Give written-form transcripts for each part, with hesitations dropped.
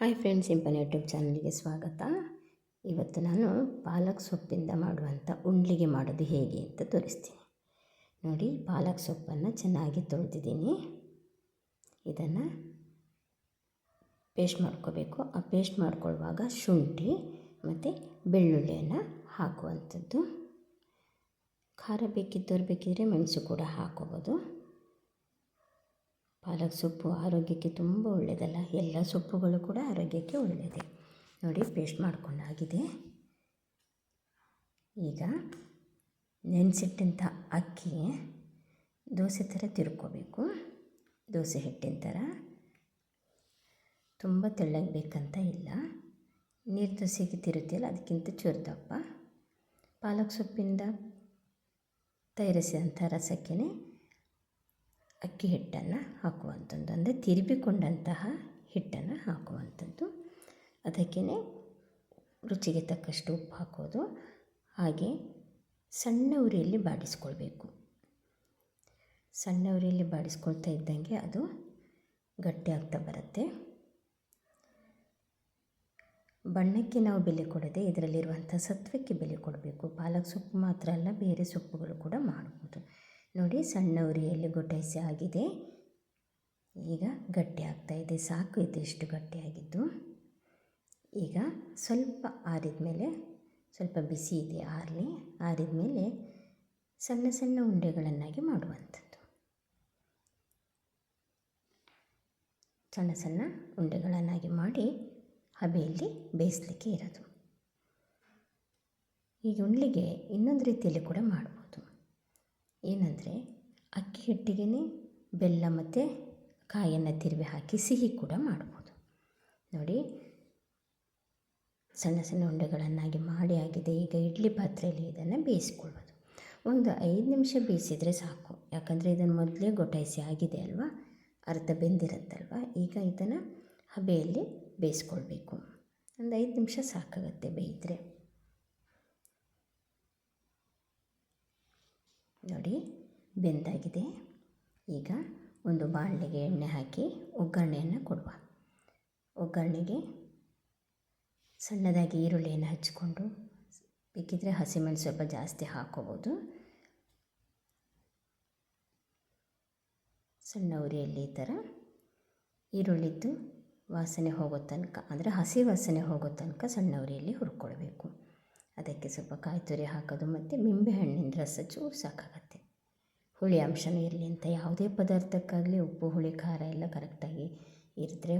Hi friends, simple YouTube ಚಾನಲ್ಗೆ ಸ್ವಾಗತ. ಇವತ್ತು ನಾನು ಪಾಲಕ್ ಸೊಪ್ಪಿಂದ ಮಾಡುವಂಥ ಉಂಡ್ಲಿಗೆ ಮಾಡೋದು ಹೇಗೆ ಅಂತ ತೋರಿಸ್ತೀನಿ. ನೋಡಿ, ಪಾಲಕ್ ಸೊಪ್ಪನ್ನು ಚೆನ್ನಾಗಿ ತೊಳೆದಿದ್ದೀನಿ. ಇದನ್ನು ಪೇಸ್ಟ್ ಮಾಡ್ಕೋಬೇಕು. ಆ ಪೇಸ್ಟ್ ಮಾಡ್ಕೊಳ್ಳುವಾಗ ಶುಂಠಿ ಮತ್ತು ಬೆಳ್ಳುಳ್ಳಿಯನ್ನು ಹಾಕುವಂಥದ್ದು. ಖಾರ ಬೇಕಿದ್ದರೆ ಮೆಣಸು ಕೂಡ ಹಾಕೋಬೋದು. ಪಾಲಕ್ ಸೊಪ್ಪು ಆರೋಗ್ಯಕ್ಕೆ ತುಂಬ ಒಳ್ಳೆಯದಲ್ಲ, ಎಲ್ಲ ಸೊಪ್ಪುಗಳು ಕೂಡ ಆರೋಗ್ಯಕ್ಕೆ ಒಳ್ಳೆಯದೇ. ನೋಡಿ, ಪೇಸ್ಟ್ ಮಾಡ್ಕೊಂಡಾಗಿದೆ. ಈಗ ನೆನೆಸಿಟ್ಟಂಥ ಅಕ್ಕಿ ದೋಸೆ ಥರ ತಿರ್ಕೋಬೇಕು. ದೋಸೆ ಹಿಟ್ಟಿನ ಥರ ತುಂಬ ತೆಳ್ಳಗೆ ಬೇಕಂತ ಇಲ್ಲ. ನೀರು ದೋಸೆಗೆ ತಿರುತ್ತಿಲ್ಲ, ಅದಕ್ಕಿಂತ ಚೂರು ದಪ್ಪ. ಪಾಲಕ್ ಸೊಪ್ಪಿಂದ ತಯಾರಿಸಿದಂಥ ರಸಕ್ಕೆ ಅಕ್ಕಿ ಹಿಟ್ಟನ್ನು ಹಾಕುವಂಥದ್ದು, ಅಂದರೆ ತಿರುಬಿಕೊಂಡಂತಹ ಹಿಟ್ಟನ್ನು ಹಾಕುವಂಥದ್ದು. ಅದಕ್ಕೇ ರುಚಿಗೆ ತಕ್ಕಷ್ಟು ಉಪ್ಪು ಹಾಕೋದು. ಹಾಗೆ ಸಣ್ಣ ಉರಿಯಲ್ಲಿ ಬಾಡಿಸ್ಕೊಳ್ಬೇಕು. ಸಣ್ಣ ಉರಿಯಲ್ಲಿ ಬಾಡಿಸ್ಕೊಳ್ತಾ ಇದ್ದಂಗೆ ಅದು ಗಟ್ಟಿ ಆಗ್ತಾ ಬರುತ್ತೆ. ಬಣ್ಣಕ್ಕೆ ನಾವು ಬೆಲೆ ಕೊಡದೆ ಇದರಲ್ಲಿರುವಂಥ ಸತ್ವಕ್ಕೆ ಬೆಲೆ ಕೊಡಬೇಕು. ಪಾಲಕ್ ಸೊಪ್ಪು ಮಾತ್ರ ಅಲ್ಲ, ಬೇರೆ ಸೊಪ್ಪುಗಳು ಕೂಡ ಮಾಡ್ಬೋದು. ನೋಡಿ, ಸಣ್ಣ ಉರಿಯಲ್ಲಿ ಗೊಟಾಯಿಸಿ ಆಗಿದೆ. ಈಗ ಗಟ್ಟಿ ಆಗ್ತಾಯಿದೆ. ಸಾಕು, ಇದಿಷ್ಟು ಗಟ್ಟಿಯಾಗಿದ್ದು. ಈಗ ಸ್ವಲ್ಪ ಆರಿದ ಮೇಲೆ, ಸ್ವಲ್ಪ ಬಿಸಿ ಇದೆ, ಆರಿದ ಮೇಲೆ ಸಣ್ಣ ಸಣ್ಣ ಉಂಡೆಗಳನ್ನಾಗಿ ಮಾಡುವಂಥದ್ದು. ಸಣ್ಣ ಸಣ್ಣ ಉಂಡೆಗಳನ್ನಾಗಿ ಮಾಡಿ ಹಬೆಯಲ್ಲಿ ಬೇಯಿಸಲಿಕ್ಕೆ ಇರೋದು. ಈ ಉಂಡ್ಲಿಗೆ ಇನ್ನೊಂದು ರೀತಿಯಲ್ಲಿ ಕೂಡ ಮಾಡ್ಬೋದು. ಏನಂದರೆ, ಅಕ್ಕಿ ಹಿಟ್ಟಿಗೆ ಬೆಲ್ಲ ಮತ್ತು ಕಾಯನ್ನು ತಿರುವಿ ಹಾಕಿ ಸಿಹಿ ಕೂಡ ಮಾಡ್ಬೋದು. ನೋಡಿ, ಸಣ್ಣ ಸಣ್ಣ ಉಂಡೆಗಳನ್ನಾಗಿ ಮಾಡಿ ಆಗಿದೆ. ಈಗ ಇಡ್ಲಿ ಪಾತ್ರೆಯಲ್ಲಿ ಇದನ್ನು ಬೇಯಿಸ್ಕೊಳ್ಳೋದು. ಒಂದು 5 ನಿಮಿಷ ಬೇಯಿಸಿದರೆ ಸಾಕು. ಯಾಕಂದರೆ ಇದನ್ನು ಮೊದಲೇ ಗೊಟಾಯಿಸಿ ಆಗಿದೆ ಅಲ್ವಾ, ಅರ್ಧ ಬೆಂದಿರುತ್ತಲ್ವ. ಈಗ ಇದನ್ನು ಹಬೆಯಲ್ಲಿ ಬೇಯಿಸ್ಕೊಳ್ಬೇಕು. ಒಂದು 5 ನಿಮಿಷ ಸಾಕಾಗುತ್ತೆ ಬೇಯಿದ್ರೆ. ನೋಡಿ, ಬೆಂದಾಗಿದೆ. ಈಗ ಒಂದು ಬಾಣಲೆಗೆ ಎಣ್ಣೆ ಹಾಕಿ ಒಗ್ಗರಣೆಯನ್ನು ಕೊಡುವ. ಒಗ್ಗರಣೆಗೆ ಸಣ್ಣದಾಗಿ ಈರುಳ್ಳಿಯನ್ನು ಹಚ್ಚಿಕೊಂಡು, ಬೇಕಿದ್ದರೆ ಹಸಿಮೆಣಸು ಸ್ವಲ್ಪ ಜಾಸ್ತಿ ಹಾಕ್ಕೋಬೋದು. ಸಣ್ಣ ಉರಿಯಲ್ಲಿ ಈ ಥರ ಈರುಳ್ಳಿದ್ದು ವಾಸನೆ ಹೋಗೋ ತನಕ, ಅಂದರೆ ಹಸಿ ವಾಸನೆ ಹೋಗೋ ತನಕ ಸಣ್ಣ ಉರಿಯಲ್ಲಿ ಹುರ್ಕೊಳ್ಬೇಕು. ಅದಕ್ಕೆ ಸ್ವಲ್ಪ ಕಾಯಿ ತುರಿ ಹಾಕೋದು ಮತ್ತು ನಿಂಬೆಹಣ್ಣಿನ ರಸ ಚೂರು ಸಾಕಾಗತ್ತೆ. ಹುಳಿ ಅಂಶನೂ ಇರಲಿ ಅಂತ. ಯಾವುದೇ ಪದಾರ್ಥಕ್ಕಾಗಲಿ ಉಪ್ಪು, ಹುಳಿ, ಖಾರ ಎಲ್ಲ ಕರೆಕ್ಟಾಗಿ ಇದ್ದರೆ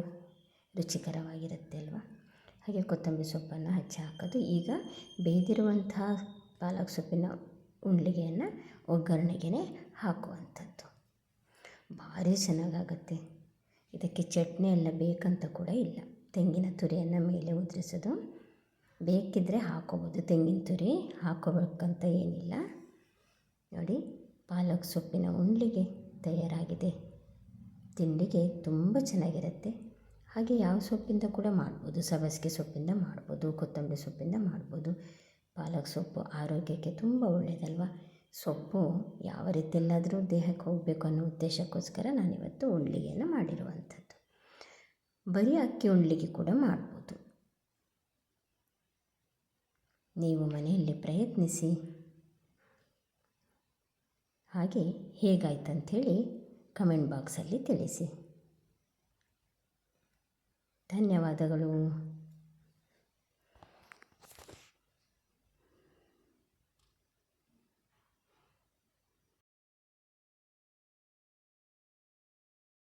ರುಚಿಕರವಾಗಿರುತ್ತೆ ಅಲ್ವ. ಹಾಗೆ ಕೊತ್ತಂಬರಿ ಸೊಪ್ಪನ್ನು ಹಚ್ಚಿ ಹಾಕೋದು. ಈಗ ಬೇಯ್ದಿರುವಂತಹ ಪಾಲಕ್ ಸೊಪ್ಪಿನ ಉಂಡ್ಲಿಗೆಯನ್ನು ಒಗ್ಗರಣೆಗೆ ಹಾಕುವಂಥದ್ದು. ಭಾರಿ ಚೆನ್ನಾಗಾಗುತ್ತೆ. ಇದಕ್ಕೆ ಚಟ್ನಿ ಎಲ್ಲ ಬೇಕಂತ ಕೂಡ ಇಲ್ಲ. ತೆಂಗಿನ ತುರಿಯನ್ನು ಮೇಲೆ ಉದುರಿಸೋದು. ಬೇಕಿದ್ದರೆ ಹಾಕೋಬೋದು, ತೆಂಗಿನ ತುರಿ ಹಾಕೋಬೇಕಂತ ಏನಿಲ್ಲ. ನೋಡಿ, ಪಾಲಕ್ ಸೊಪ್ಪಿನ ಉಂಡ್ಲಿಗೆ ತಯಾರಾಗಿದೆ. ತಿಂಡಿಗೆ ತುಂಬ ಚೆನ್ನಾಗಿರುತ್ತೆ. ಹಾಗೆ ಯಾವ ಸೊಪ್ಪಿಂದ ಕೂಡ ಮಾಡ್ಬೋದು. ಸಬ್ಬಸಿಗೆ ಸೊಪ್ಪಿಂದ ಮಾಡ್ಬೋದು, ಕೊತ್ತಂಬರಿ ಸೊಪ್ಪಿಂದ ಮಾಡ್ಬೋದು. ಪಾಲಕ್ ಸೊಪ್ಪು ಆರೋಗ್ಯಕ್ಕೆ ತುಂಬ ಒಳ್ಳೆಯದಲ್ವ. ಸೊಪ್ಪು ಯಾವ ರೀತಿಯಲ್ಲಾದರೂ ದೇಹಕ್ಕೆ ಹೋಗಬೇಕು ಅನ್ನೋ ಉದ್ದೇಶಕ್ಕೋಸ್ಕರ ನಾನಿವತ್ತು ಉಂಡ್ಲಿಗೆಯನ್ನು ಮಾಡಿರುವಂಥದ್ದು. ಬರೀ ಅಕ್ಕಿ ಉಂಡ್ಲಿಗೆ ಕೂಡ ಮಾಡ್ಬೋದು. ನೀವು ಮನೆಯಲ್ಲಿ ಪ್ರಯತ್ನಿಸಿ. ಹಾಗೆ ಹೇಗಾಯ್ತಂಥೇಳಿ ಕಮೆಂಟ್ ಬಾಕ್ಸಲ್ಲಿ ತಿಳಿಸಿ. ಧನ್ಯವಾದಗಳು.